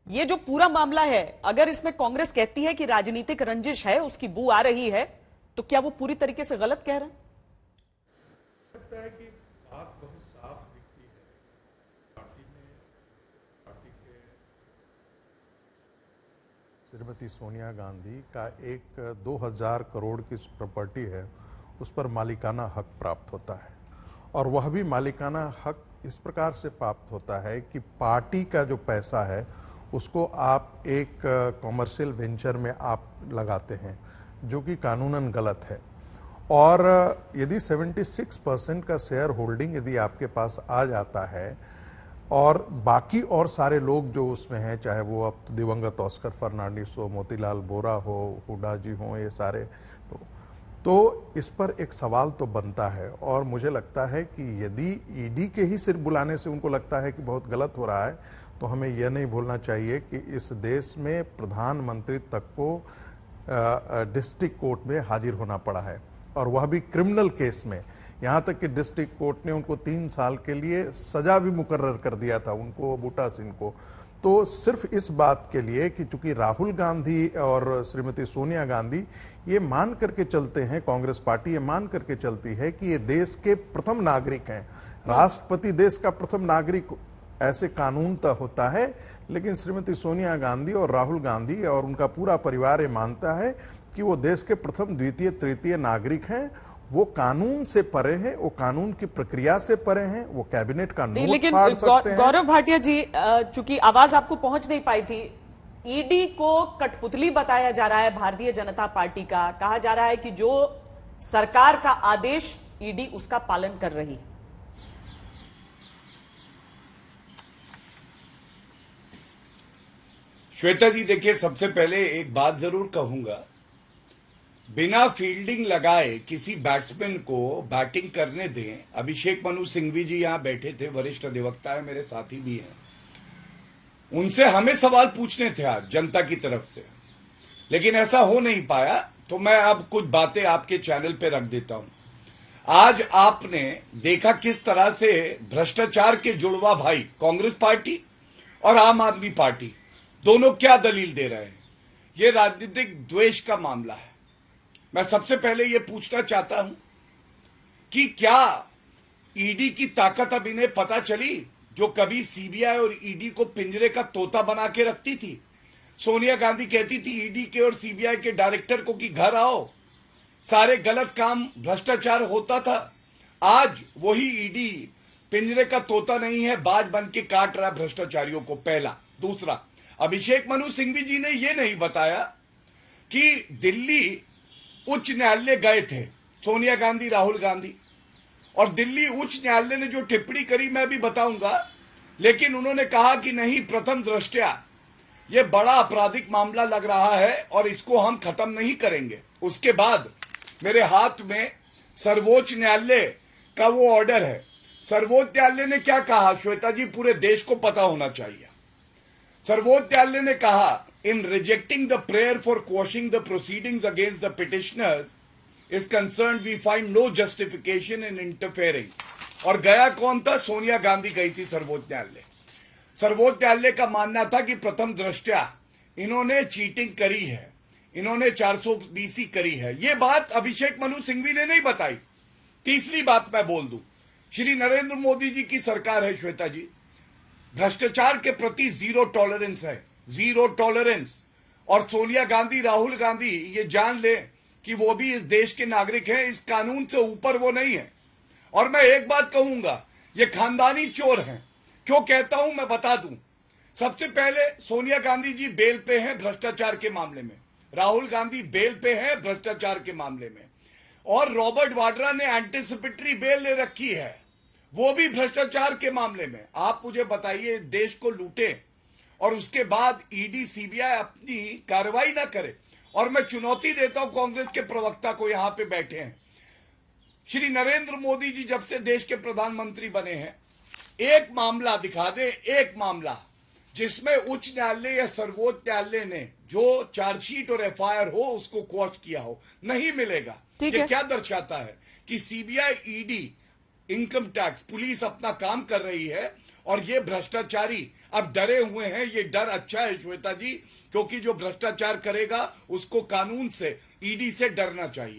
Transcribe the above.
ये जो पूरा मामला है, अगर इसमें कांग्रेस कहती है कि राजनीतिक रंजिश है, उसकी बू आ रही है, तो क्या वो पूरी तरीके से गलत कह रहे हैं? लगता है कि बात बहुत साफ दिखती है। पार्टी के श्रीमती सोनिया गांधी का एक 2000 करोड़ की प्रॉपर्टी है, उस पर मालिकाना हक प्राप्त होता है, और वह भी मालिकाना हक इस प्रकार से प्राप्त होता है कि पार्टी का जो पैसा है उसको आप एक कॉमर्शियल वेंचर में आप लगाते हैं, जो कि कानूनन गलत है। और यदि 76% का शेयर होल्डिंग यदि आपके पास आ जाता है और बाकी और सारे लोग जो उसमें हैं, चाहे वो अब दिवंगत ऑस्कर फर्नांडिस हो, मोतीलाल बोरा हो, हुड्डा जी हो, ये सारे, तो इस पर एक सवाल तो बनता है। और मुझे लगता है कि यदि ईडी के ही सिर्फ बुलाने से उनको लगता है कि बहुत गलत हो रहा है, तो हमें यह नहीं भूलना चाहिए कि इस देश में प्रधानमंत्री तक को डिस्ट्रिक्ट कोर्ट में हाजिर होना पड़ा है, और वह भी क्रिमिनल केस में। यहाँ तक कि डिस्ट्रिक्ट कोर्ट ने उनको 3 साल के लिए सजा भी मुकर्रर कर दिया था, उनको, बूटा सिंह को। तो सिर्फ इस बात के लिए कि चूंकि राहुल गांधी और श्रीमती सोनिया गांधी ये मान करके चलते हैं, कांग्रेस पार्टी ये मान करके चलती है कि ये देश के प्रथम नागरिक हैं, राष्ट्रपति देश का प्रथम नागरिक, ऐसे कानून तय होता है। लेकिन श्रीमती सोनिया गांधी और राहुल गांधी और उनका पूरा परिवार ये मानता है कि वो देश के प्रथम, द्वितीय, तृतीय नागरिक हैं। वो कानून से परे हैं, वो कानून की प्रक्रिया से परे हैं, वो कैबिनेट का नोट फाड़ सकते हैं। गौरव भाटिया जी, चूंकि आवाज आपको पहुंच नहीं पाई थी, ईडी को कठपुतली बताया जा रहा है भारतीय जनता पार्टी का। कहा जा रहा है कि जो सरकार का आदेश, ईडी उसका पालन कर रही। श्वेता जी, देखिए, सबसे पहले एक बात जरूर कहूंगा, बिना फील्डिंग लगाए किसी बैट्समैन को बैटिंग करने दें। अभिषेक मनु सिंघवी जी यहां बैठे थे, वरिष्ठ अधिवक्ता है, मेरे साथी भी हैं, उनसे हमें सवाल पूछने थे आज जनता की तरफ से, लेकिन ऐसा हो नहीं पाया। तो मैं अब कुछ बातें आपके चैनल पे रख देता हूं। आज आपने देखा किस तरह से भ्रष्टाचार के जुड़वा भाई कांग्रेस पार्टी और आम आदमी पार्टी दोनों क्या दलील दे रहे हैं। यह राजनीतिक द्वेष का मामला है। मैं सबसे पहले यह पूछना चाहता हूं कि क्या ईडी की ताकत अब इन्हें पता चली, जो कभी सीबीआई और ईडी को पिंजरे का तोता बना के रखती थी। सोनिया गांधी कहती थी ईडी के और सीबीआई के डायरेक्टर को कि घर आओ, सारे गलत काम, भ्रष्टाचार होता था। आज वही ईडी पिंजरे का तोता नहीं है, बाज बन के काट रहा भ्रष्टाचारियों को। पहला। दूसरा, अभिषेक मनु सिंघवी जी ने यह नहीं बताया कि दिल्ली उच्च न्यायालय गए थे सोनिया गांधी, राहुल गांधी, और दिल्ली उच्च न्यायालय ने जो टिप्पणी करी मैं भी बताऊंगा, लेकिन उन्होंने कहा कि नहीं, प्रथम दृष्टया यह बड़ा आपराधिक मामला लग रहा है और इसको हम खत्म नहीं करेंगे। उसके बाद मेरे हाथ में सर्वोच्च न्यायालय का वो ऑर्डर है। सर्वोच्च न्यायालय ने क्या कहा, श्वेता जी, पूरे देश को पता होना चाहिए। सर्वोच्च न्यायालय ने कहा, in rejecting the prayer for quashing the proceedings against the petitioners is concerned, we find no justification in interfering। और गया कौन था? सोनिया गांधी गई थी सर्वोच्च न्यायालय। सर्वोच्च न्यायालय का मानना था कि प्रथम दृष्टया इन्होंने चीटिंग करी है, इन्होंने 420 करी है। यह बात अभिषेक मनु सिंघवी ने नहीं बताई। तीसरी बात मैं बोल दूं, श्री नरेंद्र मोदी जी की सरकार है श्वेता जी, भ्रष्टाचार के प्रति जीरो टॉलरेंस है, जीरो टॉलरेंस। और सोनिया गांधी, राहुल गांधी ये जान ले कि वो भी इस देश के नागरिक हैं, इस कानून से ऊपर वो नहीं है। और मैं एक बात कहूंगा, ये खानदानी चोर हैं। क्यों कहता हूं मैं बता दूं। सबसे पहले सोनिया गांधी जी बेल पे हैं भ्रष्टाचार के मामले में, राहुल गांधी बेल पे हैं भ्रष्टाचार के मामले में, और रॉबर्ट वाड्रा ने एंटीसिपेटरी बेल ले रखी है, वो भी भ्रष्टाचार के मामले में। आप मुझे बताइए, देश को लूटे और उसके बाद ईडी सीबीआई अपनी कार्रवाई ना करे। और मैं चुनौती देता हूं कांग्रेस के प्रवक्ता को, यहां पे बैठे हैं, श्री नरेंद्र मोदी जी जब से देश के प्रधानमंत्री बने हैं, एक मामला दिखा दे, एक मामला जिसमें उच्च न्यायालय या सर्वोच्च न्यायालय ने जो चार्जशीट और एफआईआर हो उसको क्वॉश किया हो। नहीं मिलेगा। ये क्या दर्शाता है कि CBI, ED, income tax, police अपना काम कर रही है और ये भ्रष्टाचारी अब डरे हुए हैं। ये डर अच्छा है श्वेता जी, क्योंकि जो भ्रष्टाचार करेगा उसको कानून से, ईडी से डरना चाहिए।